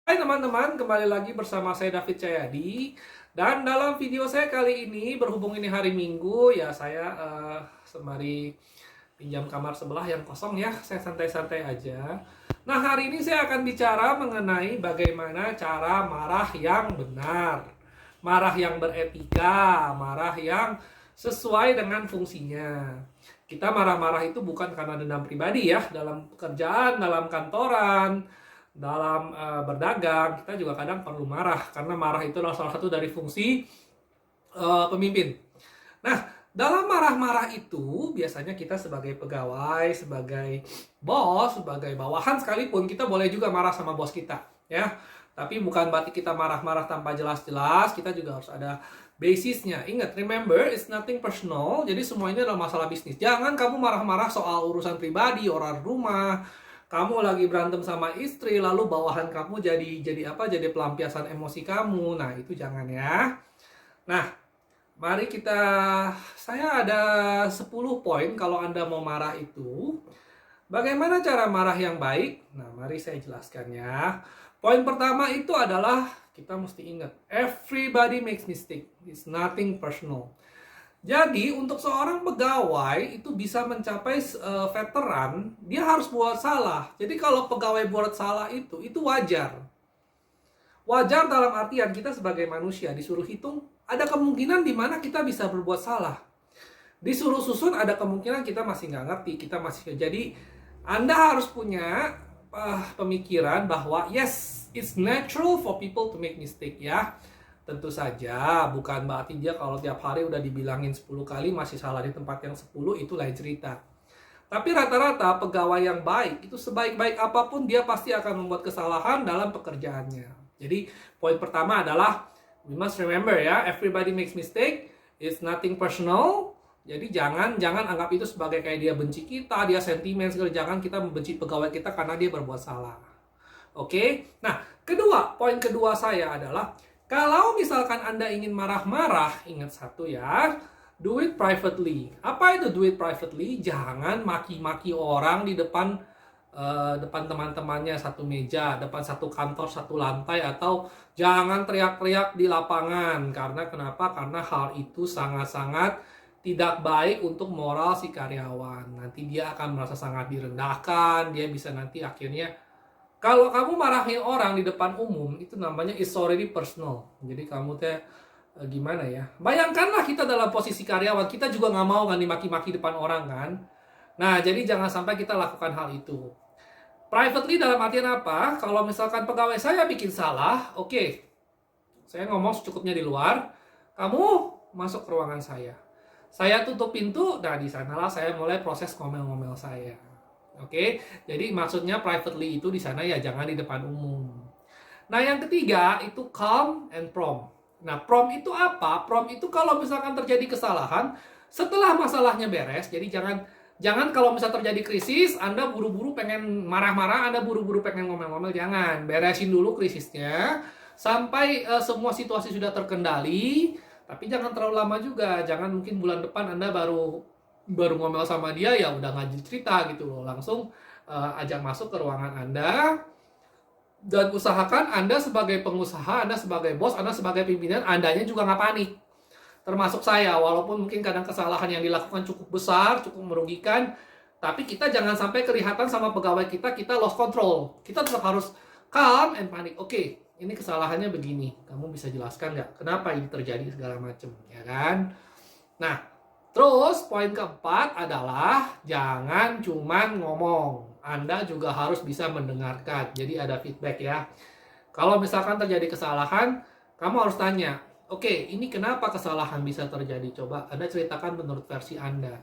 Hai teman-teman, kembali lagi bersama saya David Cahyadi. Dan dalam video saya kali ini, berhubung ini hari Minggu, ya saya sembari pinjam kamar sebelah yang kosong ya, saya santai-santai aja. Nah, hari ini saya akan bicara mengenai bagaimana cara marah yang benar. Marah yang beretika, marah yang sesuai dengan fungsinya. Kita marah-marah itu bukan karena dendam pribadi ya, dalam pekerjaan, dalam kantoran, dalam berdagang, kita juga kadang perlu marah karena marah itu adalah salah satu dari fungsi pemimpin. Nah, dalam marah-marah itu biasanya kita sebagai pegawai, sebagai bos, sebagai bawahan sekalipun kita boleh juga marah sama bos kita, ya. Tapi bukan berarti kita marah-marah tanpa jelas-jelas, kita juga harus ada basisnya. Ingat, remember, it's nothing personal. Jadi semua ini adalah masalah bisnis. Jangan kamu marah-marah soal urusan pribadi, orang rumah, kamu lagi berantem sama istri, lalu bawahan kamu jadi apa? Jadi pelampiasan emosi kamu. Nah, itu jangan ya. Nah, mari saya ada 10 poin kalau Anda mau marah itu. Bagaimana cara marah yang baik? Nah, mari saya jelaskan ya. Poin pertama itu adalah kita mesti ingat, everybody makes mistake. It's nothing personal. Jadi untuk seorang pegawai itu bisa mencapai veteran, dia harus buat salah. Jadi kalau pegawai buat salah itu wajar. Wajar dalam artian kita sebagai manusia disuruh hitung, ada kemungkinan di mana kita bisa berbuat salah. Disuruh susun, ada kemungkinan kita masih nggak ngerti, kita masih. Jadi Anda harus punya pemikiran bahwa yes, it's natural for people to make mistake ya. Tentu saja bukan berarti dia kalau tiap hari udah dibilangin 10 kali masih salah di tempat yang 10, itu lain cerita. Tapi rata-rata pegawai yang baik itu sebaik-baik apapun dia pasti akan membuat kesalahan dalam pekerjaannya. Jadi poin pertama adalah we must remember ya, everybody makes mistake, it's nothing personal. Jadi jangan anggap itu sebagai kayak dia benci kita, dia sentimen segala. Jangan kita membenci pegawai kita karena dia berbuat salah. Oke? Nah, poin kedua saya adalah kalau misalkan Anda ingin marah-marah, ingat satu ya, do it privately. Apa itu do it privately? Jangan maki-maki orang di depan teman-temannya satu meja, depan satu kantor, satu lantai, atau jangan teriak-teriak di lapangan. Karena kenapa? Karena hal itu sangat-sangat tidak baik untuk moral si karyawan. Nanti dia akan merasa sangat direndahkan, dia bisa nanti akhirnya kalau kamu marahin orang di depan umum, itu namanya is already personal. Jadi kamu gimana ya? Bayangkanlah kita dalam posisi karyawan, kita juga nggak mau kan dimaki-maki depan orang kan? Nah, jadi jangan sampai kita lakukan hal itu. Privately dalam artian apa? Kalau misalkan pegawai saya bikin salah, oke. Saya ngomong secukupnya di luar, kamu masuk ke ruangan saya. Saya tutup pintu, nah di sanalah saya mulai proses ngomel-ngomel saya. Oke, jadi maksudnya privately itu di sana ya jangan di depan umum. Nah yang ketiga itu calm and prompt. Nah prompt itu apa? Prompt itu kalau misalkan terjadi kesalahan setelah masalahnya beres. Jadi jangan kalau misal terjadi krisis Anda buru-buru pengen marah-marah, Anda buru-buru pengen ngomel-ngomel, jangan. Beresin dulu krisisnya sampai semua situasi sudah terkendali. Tapi jangan terlalu lama juga. Jangan mungkin bulan depan Anda baru ngomel sama dia ya udah ngajin cerita gitu loh, langsung ajak masuk ke ruangan Anda dan usahakan Anda sebagai pengusaha, Anda sebagai bos, Anda sebagai pimpinan, Andanya juga nggak panik. Termasuk saya, walaupun mungkin kadang kesalahan yang dilakukan cukup besar, cukup merugikan, tapi kita jangan sampai kelihatan sama pegawai kita lost control. Kita tetap harus calm and panik. Oke, ini kesalahannya begini. Kamu bisa jelaskan nggak? Kenapa ini terjadi segala macam, ya kan? Nah, terus poin keempat adalah jangan cuman ngomong. Anda juga harus bisa mendengarkan. Jadi ada feedback ya. Kalau misalkan terjadi kesalahan, kamu harus tanya, oke, ini kenapa kesalahan bisa terjadi? Coba Anda ceritakan menurut versi Anda.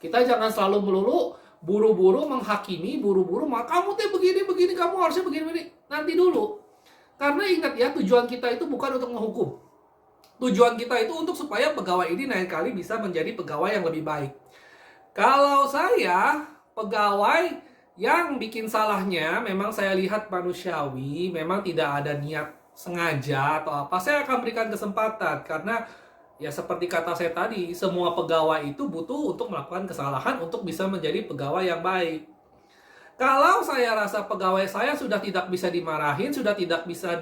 Kita jangan selalu melulu buru-buru menghakimi, buru-buru kamu tuh begini-begini, kamu harusnya begini-begini. Nanti dulu. Karena ingat ya, tujuan kita itu bukan untuk menghukum. Tujuan kita itu untuk supaya pegawai ini lain kali bisa menjadi pegawai yang lebih baik. Kalau saya, pegawai yang bikin salahnya, memang saya lihat manusiawi, memang tidak ada niat sengaja atau apa, saya akan berikan kesempatan. Karena ya seperti kata saya tadi, semua pegawai itu butuh untuk melakukan kesalahan untuk bisa menjadi pegawai yang baik. Kalau saya rasa pegawai saya sudah tidak bisa dimarahin, sudah tidak bisa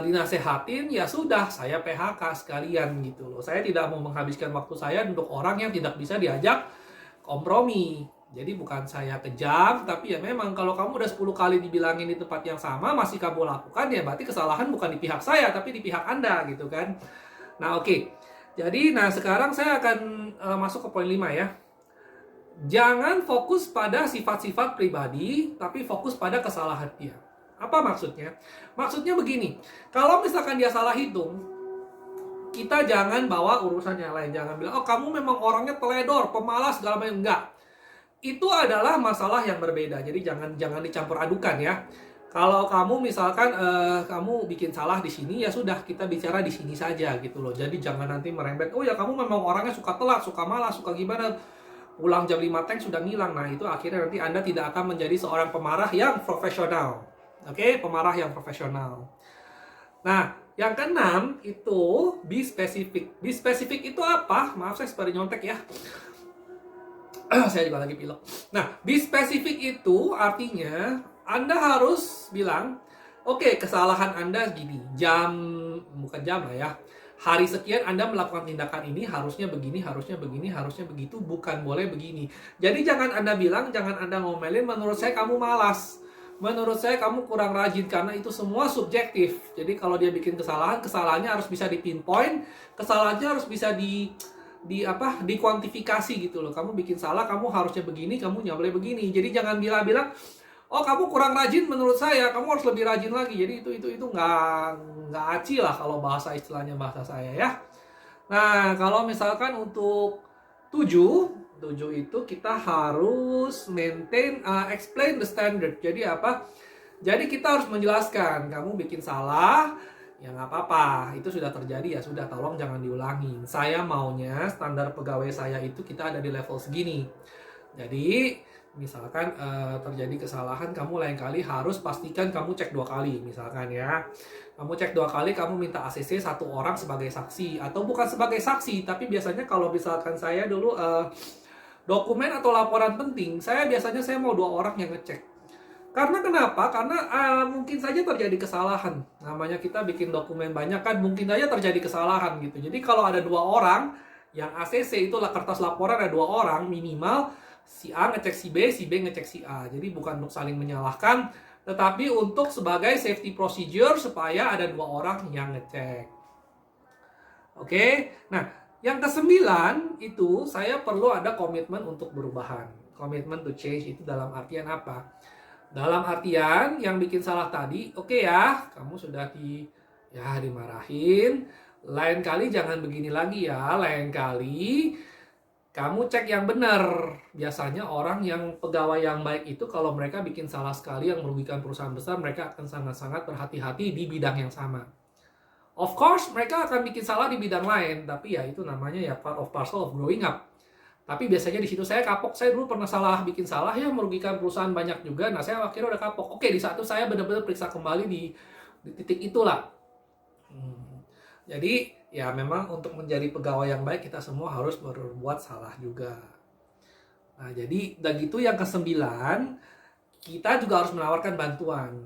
dinasehatin, ya sudah, saya PHK sekalian gitu loh. Saya tidak mau menghabiskan waktu saya untuk orang yang tidak bisa diajak kompromi. Jadi bukan saya kejam, tapi ya memang kalau kamu udah 10 kali dibilangin di tempat yang sama masih kamu lakukan, ya berarti kesalahan bukan di pihak saya tapi di pihak Anda gitu kan. Nah, oke. Jadi sekarang saya akan masuk ke poin 5 ya. Jangan fokus pada sifat-sifat pribadi, tapi fokus pada kesalahan dia. Apa maksudnya? Maksudnya begini, kalau misalkan dia salah hitung, kita jangan bawa urusan yang lain. Jangan bilang, oh kamu memang orangnya teledor, pemalas, segala macam. Enggak. Itu adalah masalah yang berbeda. Jadi jangan dicampur adukan ya. Kalau kamu misalkan kamu bikin salah di sini, ya sudah, kita bicara di sini saja gitu loh. Jadi jangan nanti merembet, oh ya kamu memang orangnya suka telat, suka malas, suka gimana, pulang jam 5 tank sudah ngilang. Nah itu akhirnya nanti Anda tidak akan menjadi seorang pemarah yang profesional. Oke, pemarah yang profesional. Nah, yang keenam itu be specific. Be specific itu apa? Maaf saya seperti nyontek ya. Saya juga lagi pilek. Nah, be specific itu artinya Anda harus bilang, oke, kesalahan Anda gini, bukan jam lah ya. Hari sekian Anda melakukan tindakan ini, harusnya begini, harusnya begini, harusnya begitu, bukan boleh begini. Jadi jangan Anda bilang, jangan Anda ngomelin, menurut saya kamu malas. Menurut saya kamu kurang rajin, karena itu semua subjektif. Jadi kalau dia bikin kesalahan, kesalahannya harus bisa dipinpoint, kesalahannya harus bisa dikuantifikasi gitu loh. Kamu bikin salah, kamu harusnya begini, kamu nggak boleh begini. Jadi jangan bilang, oh kamu kurang rajin menurut saya, kamu harus lebih rajin lagi. Jadi itu nggak aci lah kalau istilahnya bahasa saya ya. Nah kalau misalkan untuk 7 itu kita harus maintain, explain the standard. Jadi apa? Jadi kita harus menjelaskan, kamu bikin salah, ya nggak apa-apa, itu sudah terjadi, ya sudah, tolong jangan diulangi. Saya maunya standar pegawai saya itu kita ada di level segini. Jadi misalkan terjadi kesalahan, kamu lain kali harus pastikan kamu cek 2 kali misalkan ya. Kamu cek 2 kali, kamu minta ACC 1 orang sebagai saksi, atau bukan sebagai saksi, tapi biasanya kalau misalkan saya dulu dokumen atau laporan penting, saya mau 2 orang yang ngecek. Karena kenapa? Karena mungkin saja terjadi kesalahan. Namanya kita bikin dokumen banyak kan, mungkin saja terjadi kesalahan gitu. Jadi kalau ada 2 orang yang ACC, itulah kertas laporan ada 2 orang minimal, si A ngecek si B ngecek si A. Jadi bukan untuk saling menyalahkan, tetapi untuk sebagai safety procedure supaya ada 2 orang yang ngecek. Oke, nah yang ke-9 itu saya perlu ada komitmen untuk perubahan. Komitmen to change itu dalam artian apa? Dalam artian yang bikin salah tadi, oke ya, kamu sudah dimarahin. Lain kali jangan begini lagi ya. Lain kali kamu cek yang benar. Biasanya orang yang pegawai yang baik itu kalau mereka bikin salah sekali yang merugikan perusahaan besar, mereka akan sangat-sangat berhati-hati di bidang yang sama. Of course, mereka akan bikin salah di bidang lain, tapi ya itu namanya ya part of parcel of growing up. Tapi biasanya di situ saya kapok. Saya dulu pernah bikin salah ya, merugikan perusahaan banyak juga. Nah, saya akhirnya udah kapok. Oke, di saat itu saya benar-benar periksa kembali di titik itulah. Jadi ya memang untuk menjadi pegawai yang baik kita semua harus berbuat salah juga. Nah, jadi udah gitu yang ke-9, kita juga harus menawarkan bantuan.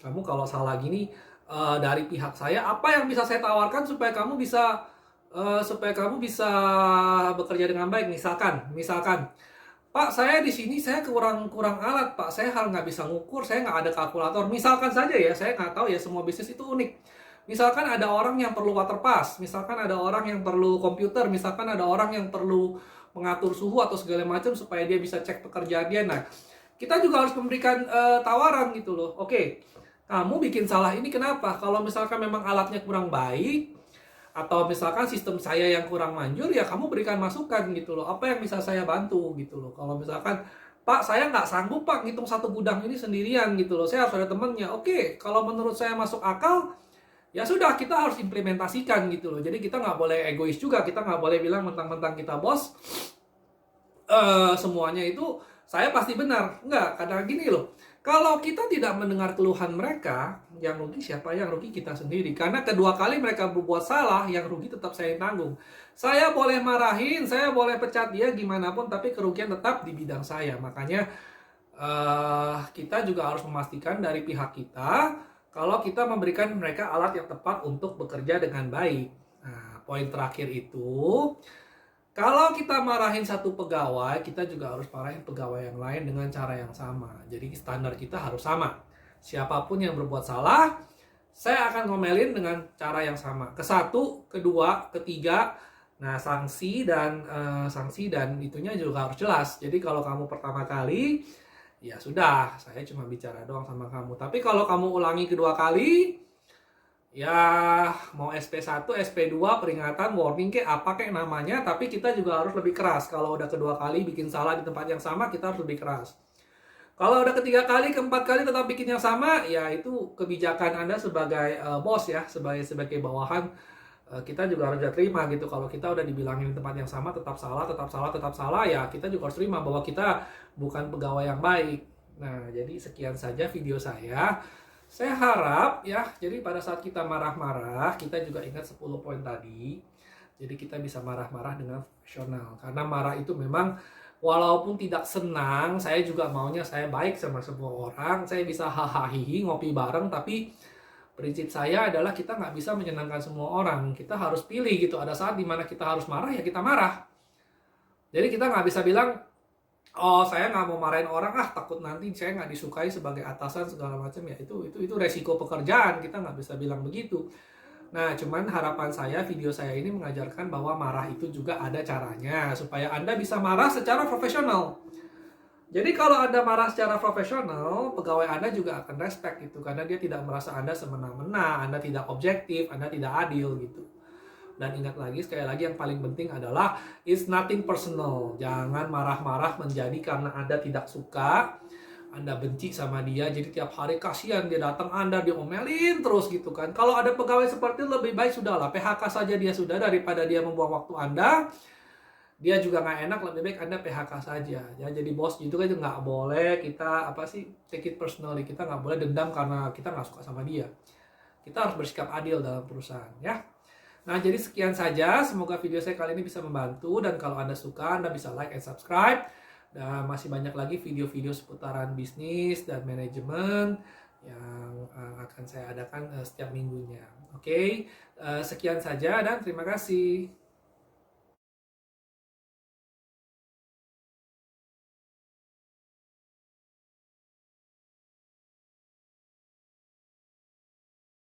Kamu kalau salah gini, dari pihak saya, apa yang bisa saya tawarkan supaya kamu bisa bekerja dengan baik. Misalkan, Pak, saya di sini saya kurang alat, Pak. Saya nggak bisa ngukur, saya nggak ada kalkulator. Misalkan saja ya, saya nggak tahu ya, semua bisnis itu unik. Misalkan ada orang yang perlu water pass, misalkan ada orang yang perlu komputer, misalkan ada orang yang perlu mengatur suhu atau segala macam supaya dia bisa cek pekerjaan dia. Nah, kita juga harus memberikan tawaran gitu loh. Oke, kamu bikin salah ini kenapa? Kalau misalkan memang alatnya kurang baik, atau misalkan sistem saya yang kurang manjur, ya kamu berikan masukan gitu loh. Apa yang bisa saya bantu gitu loh. Kalau misalkan, Pak, saya nggak sanggup Pak ngitung 1 gudang ini sendirian gitu loh. Saya harus ada temennya. Oke, kalau menurut saya masuk akal, ya sudah, kita harus implementasikan gitu loh. Jadi kita nggak boleh egois juga. Kita nggak boleh bilang mentang-mentang kita bos, semuanya itu saya pasti benar. Enggak, karena gini loh. Kalau kita tidak mendengar keluhan mereka, yang rugi siapa? Yang rugi kita sendiri. Karena kedua kali mereka berbuat salah, yang rugi tetap saya yang tanggung. Saya boleh marahin, saya boleh pecat dia gimana pun, tapi kerugian tetap di bidang saya. Makanya kita juga harus memastikan dari pihak kita kalau kita memberikan mereka alat yang tepat untuk bekerja dengan baik. Nah, poin terakhir itu, kalau kita marahin satu pegawai, kita juga harus marahin pegawai yang lain dengan cara yang sama. Jadi standar kita harus sama. Siapapun yang berbuat salah, saya akan ngomelin dengan cara yang sama. Ke satu, kedua, ketiga. Nah, sanksi dan itunya juga harus jelas. Jadi kalau kamu pertama kali, ya sudah, saya cuma bicara doang sama kamu. Tapi kalau kamu ulangi kedua kali, ya mau SP1, SP2, peringatan, warning kayak apa kayak namanya, tapi kita juga harus lebih keras. Kalau udah kedua kali bikin salah di tempat yang sama, kita harus lebih keras. Kalau udah ketiga kali, keempat kali tetap bikin yang sama, ya itu kebijakan Anda sebagai bos ya, sebagai bawahan. Kita juga harus terima gitu. Kalau kita udah dibilangin di tempat yang sama tetap salah, tetap salah, tetap salah, ya kita juga harus terima bahwa kita bukan pegawai yang baik. Nah, jadi sekian saja video saya. Saya harap ya, jadi pada saat kita marah-marah, kita juga ingat 10 poin tadi. Jadi kita bisa marah-marah dengan profesional. Karena marah itu memang walaupun tidak senang, saya juga maunya saya baik sama semua orang. Saya bisa hahaha ngopi bareng, tapi prinsip saya adalah kita nggak bisa menyenangkan semua orang. Kita harus pilih gitu. Ada saat dimana kita harus marah, ya kita marah. Jadi kita nggak bisa bilang, oh saya nggak mau marahin orang, takut nanti saya nggak disukai sebagai atasan segala macam. Ya itu resiko pekerjaan, kita nggak bisa bilang begitu. Nah, cuman harapan saya, video saya ini mengajarkan bahwa marah itu juga ada caranya, supaya Anda bisa marah secara profesional. Jadi kalau Anda marah secara profesional, pegawai Anda juga akan respect gitu, karena dia tidak merasa Anda semena-mena, Anda tidak objektif, Anda tidak adil gitu. Dan ingat lagi, sekali lagi yang paling penting adalah it's nothing personal. Jangan marah-marah menjadi karena Anda tidak suka, Anda benci sama dia, jadi tiap hari kasihan dia datang Anda diomelin terus gitu kan. Kalau ada pegawai seperti itu, lebih baik sudahlah PHK saja dia sudah, daripada dia membuang waktu Anda. Dia juga nggak enak, lebih baik Anda PHK saja ya. Jadi bos gitu kan nggak boleh kita take it personally. Kita nggak boleh dendam karena kita nggak suka sama dia. Kita harus bersikap adil dalam perusahaan ya. Nah, jadi sekian saja, semoga video saya kali ini bisa membantu, dan kalau Anda suka Anda bisa like and subscribe. Dan masih banyak lagi video-video seputaran bisnis dan manajemen yang akan saya adakan setiap minggunya. Oke, sekian saja dan terima kasih.